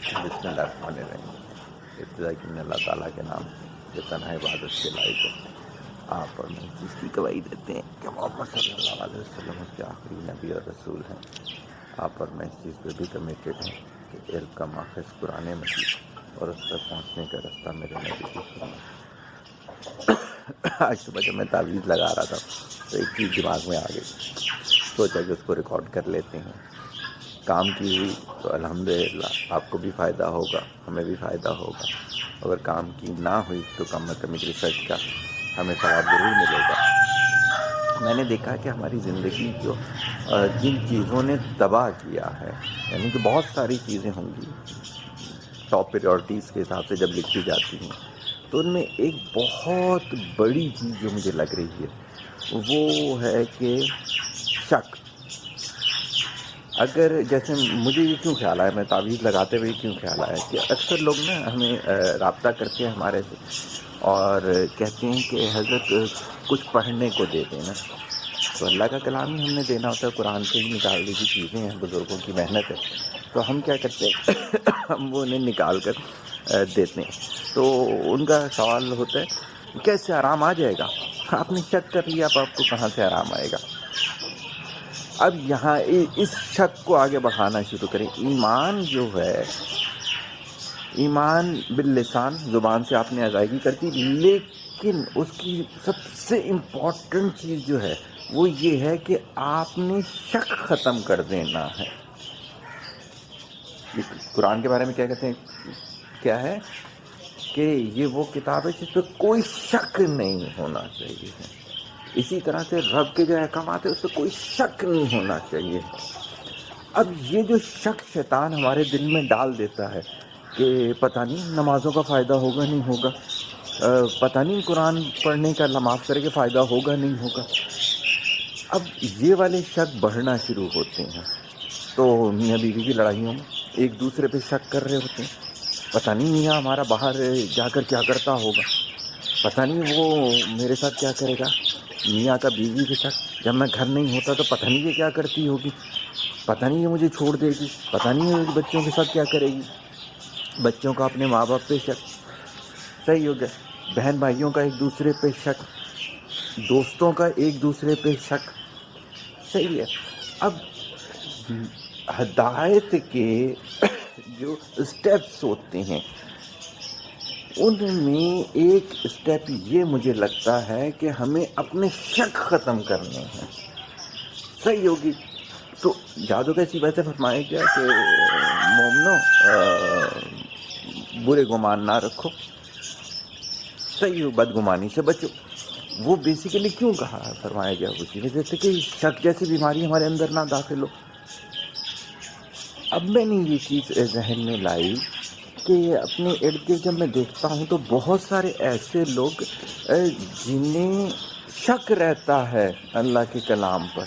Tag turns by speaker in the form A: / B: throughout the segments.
A: بسم اللہ الرحمن الرحیم۔ ابتدا کی میں اللہ تعالیٰ کے نام سے تنہا عبادت کے لائق ہے۔ آپ اور میں اس چیز کی گواہی دیتے ہیں کہ محمد صلی اللہ علیہ وسلم اس کے آخری نبی اور رسول ہیں۔ آپ اور میں اس چیز پہ بھی کمیٹڈ ہیں کہ علم کا ماخذ قرآن مجید اور اس تک پہنچنے کا راستہ میرے نبی کی سنت۔ آج صبح جب میں تعویذ لگا رہا تھا تو ایک چیز دماغ میں آ گئی، سوچا کہ اس کو ریکارڈ کر لیتے ہیں۔ کام کی ہوئی تو الحمدللہ آپ کو بھی فائدہ ہوگا، ہمیں بھی فائدہ ہوگا۔ اگر کام کی نہ ہوئی تو کم از کم ایک ریسرچ کا ہمیں ثواب ضرور ملے گا۔ میں نے دیکھا کہ ہماری زندگی جو جن چیزوں نے تباہ کیا ہے، یعنی کہ بہت ساری چیزیں ہوں گی ٹاپ پریورٹیز کے حساب سے جب لکھی جاتی ہیں، تو ان میں ایک بہت بڑی چیز جو مجھے لگ رہی ہے وہ ہے کہ شک۔ اگر جیسے مجھے یہ کیوں خیال آیا، میں تعویذ لگاتے ہوئے کیوں خیال آیا کہ اکثر لوگ نا ہمیں رابطہ کرتے ہیں ہمارے سے اور کہتے ہیں کہ حضرت کچھ پڑھنے کو دے دینا، تو اللہ کا کلام ہی ہم نے دینا ہوتا ہے، قرآن سے ہی نکال دی چیزیں ہیں، بزرگوں کی محنت ہے، تو ہم کیا کرتے ہیں ہم وہ انہیں نکال کر دیتے ہیں۔ تو ان کا سوال ہوتا ہے کیسے آرام آ جائے گا؟ آپ نے شک کر لیا، اب آپ کو کہاں سے آرام آئے گا؟ اب یہاں اس شک کو آگے بڑھانا شروع کریں۔ ایمان جو ہے، ایمان باللسان، زبان سے آپ نے ادائیگی کر دی، لیکن اس کی سب سے امپورٹنٹ چیز جو ہے وہ یہ ہے کہ آپ نے شک ختم کر دینا ہے۔ قرآن کے بارے میں کیا کہتے ہیں؟ کیا ہے کہ یہ وہ کتاب ہے جس پہ کوئی شک نہیں ہونا چاہیے۔ اسی طرح سے رب کے جو احکامات ہیں اس پہ کوئی شک نہیں ہونا چاہیے۔ اب یہ جو شک شیطان ہمارے دل میں ڈال دیتا ہے کہ پتہ نہیں نمازوں کا فائدہ ہوگا نہیں ہوگا، پتہ نہیں قرآن پڑھنے کا اللہ معاف کرے کہ فائدہ ہوگا نہیں ہوگا، اب یہ والے شک بڑھنا شروع ہوتے ہیں۔ تو میاں بیوی کی لڑائیوں میں ایک دوسرے پہ شک کر رہے ہوتے ہیں، پتہ نہیں میاں ہمارا باہر جا کر کیا کرتا ہوگا، پتہ نہیں وہ میرے ساتھ کیا کرے گا۔ میاں کا بیوی کے ساتھ جب میں گھر نہیں ہوتا تو پتہ نہیں یہ کیا کرتی ہوگی، پتہ نہیں یہ مجھے چھوڑ دے گی، پتہ نہیں یہ بچوں کے ساتھ کیا کرے گی۔ بچوں کا اپنے ماں باپ پہ شک، صحیح ہو گیا۔ بہن بھائیوں کا ایک دوسرے پہ شک، دوستوں کا ایک دوسرے پہ شک، صحیح ہے۔ اب ہدایت کے جو اسٹیپس ہوتے ہیں ان میں ایک اسٹیپ یہ مجھے لگتا ہے کہ ہمیں اپنے شک ختم کرنے ہیں، صحیح ہوگی۔ تو جادو کا اسی وجہ فرمایا گیا کہ مومنو برے گمان نہ رکھو، صحیح ہو، بدگمانی سے بچو۔ وہ بیسیکلی کیوں کہا فرمایا گیا؟ اسی وجہ سے کہ شک جیسی بیماری ہمارے اندر نہ داخل ہو۔ اب میں نے یہ چیز ذہن میں لائی کہ اپنے ارد گرد جب میں دیکھتا ہوں تو بہت سارے ایسے لوگ جنہیں شک رہتا ہے اللہ کے کلام پر،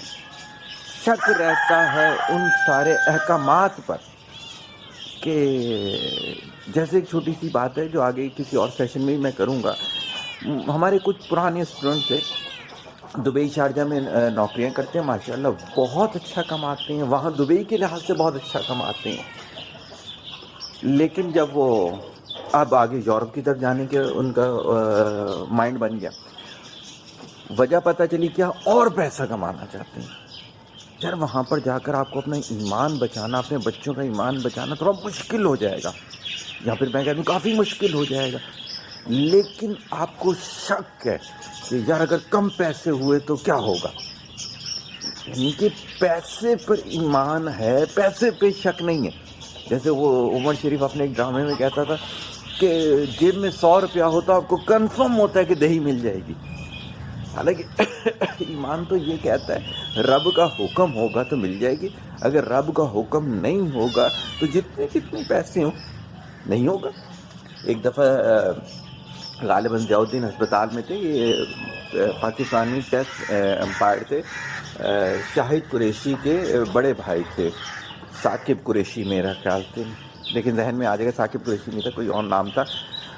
A: شک رہتا ہے ان سارے احکامات پر، کہ جیسے ایک چھوٹی سی بات ہے جو آگے کسی اور سیشن میں میں کروں گا۔ ہمارے کچھ پرانے اسٹوڈنٹ تھے، دبئی شارجہ میں نوکریاں کرتے ہیں، ماشاءاللہ بہت اچھا کماتے ہیں، وہاں دبئی کے لحاظ سے بہت اچھا کماتے ہیں، لیکن جب وہ اب آگے یورپ کی طرف جانے کے ان کا مائنڈ بن گیا، وجہ پتہ چلی کیا، اور پیسہ کمانا چاہتے ہیں۔ یار وہاں پر جا کر آپ کو اپنا ایمان بچانا، اپنے بچوں کا ایمان بچانا تھوڑا مشکل ہو جائے گا، یا پھر میں کہتا ہوں کافی مشکل ہو جائے گا، لیکن آپ کو شک ہے کہ یار اگر کم پیسے ہوئے تو کیا ہوگا، یعنی کہ پیسے پر ایمان ہے، پیسے پہ شک نہیں ہے۔ جیسے وہ عمر شریف اپنے ایک ڈرامے میں کہتا تھا کہ جیب میں 100 روپیہ ہوتا آپ کو کنفرم ہوتا ہے کہ دہی مل جائے گی، حالانکہ ایمان تو یہ کہتا ہے رب کا حکم ہوگا تو مل جائے گی، اگر رب کا حکم نہیں ہوگا تو جتنے جتنے پیسے ہوں نہیں ہوگا۔ ایک دفعہ غالباً ضیاء الدین ہسپتال میں تھے، یہ پاکستانی ٹیسٹ امپائر تھے، شاہد قریشی کے بڑے بھائی تھے، ثاقب قریشی میرا خیال تھے، لیکن ذہن میں آ جائے گا، ثاقب قریشی نہیں تھا، کوئی اور نام تھا۔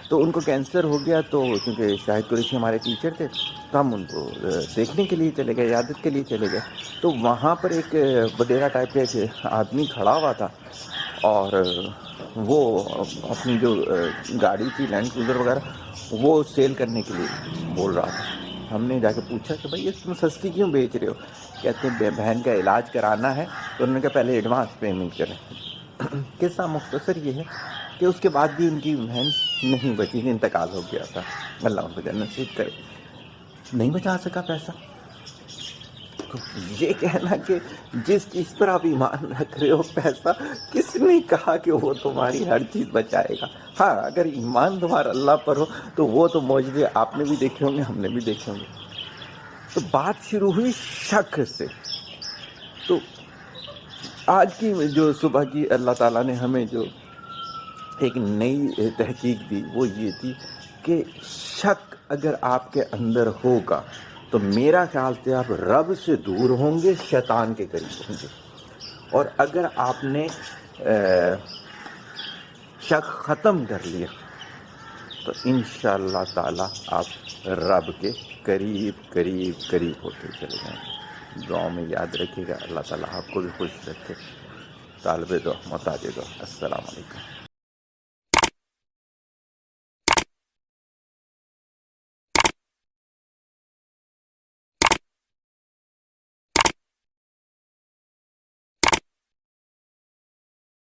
A: تو ان کو کینسر ہو گیا، تو کیونکہ شاہد قریشی ہمارے ٹیچر تھے تو ہم ان کو دیکھنے کے لیے چلے گئے، عیادت کے لیے چلے گئے۔ تو وہاں پر ایک وڈیرا ٹائپ کا ایک آدمی کھڑا ہوا تھا، اور وہ اپنی جو گاڑی تھی لینڈ کروزر وغیرہ وہ سیل کرنے کے لیے بول رہا تھا. ہم نے جا کے پوچھا کہ بھائی یہ تم سستی کیوں بیچ رہے ہو؟ کہتے ہیں بہن کا علاج کرانا ہے تو انہوں نے کہا پہلے ایڈوانس پیمنٹ کریں. قصہ مختصر یہ ہے کہ اس کے بعد بھی ان کی بہن نہیں بچی تھی، انتقال ہو گیا تھا، اللہ ان کو جنت نصیب کرے. نہیں بچا سکا پیسہ. تو یہ کہنا کہ جس چیز پر آپ ایمان رکھ رہے ہو پیسہ، کس نے کہا کہ وہ تمہاری ہر چیز بچائے گا؟ ہاں اگر ایمان تمہارا اللہ پر ہو تو وہ تو معجزے آپ نے بھی دیکھے ہوں گے، ہم نے بھی دیکھے ہوں گے. تو بات شروع ہوئی شک سے. تو آج کی جو صبح کی اللہ تعالیٰ نے ہمیں جو ایک نئی تحقیق دی وہ یہ تھی کہ شک اگر آپ کے اندر ہوگا تو میرا خیال سے آپ رب سے دور ہوں گے، شیطان کے قریب ہوں گے. اور اگر آپ نے شک ختم کر لیا تو انشاءاللہ تعالیٰ آپ رب کے قریب قریب قریب ہوتے چلے جائیں گے. دعاؤں میں یاد رکھیے گا. اللہ تعالیٰ آپ کو بھی خوش رکھے. طالب دعا محتاج دعا. السلام علیکم.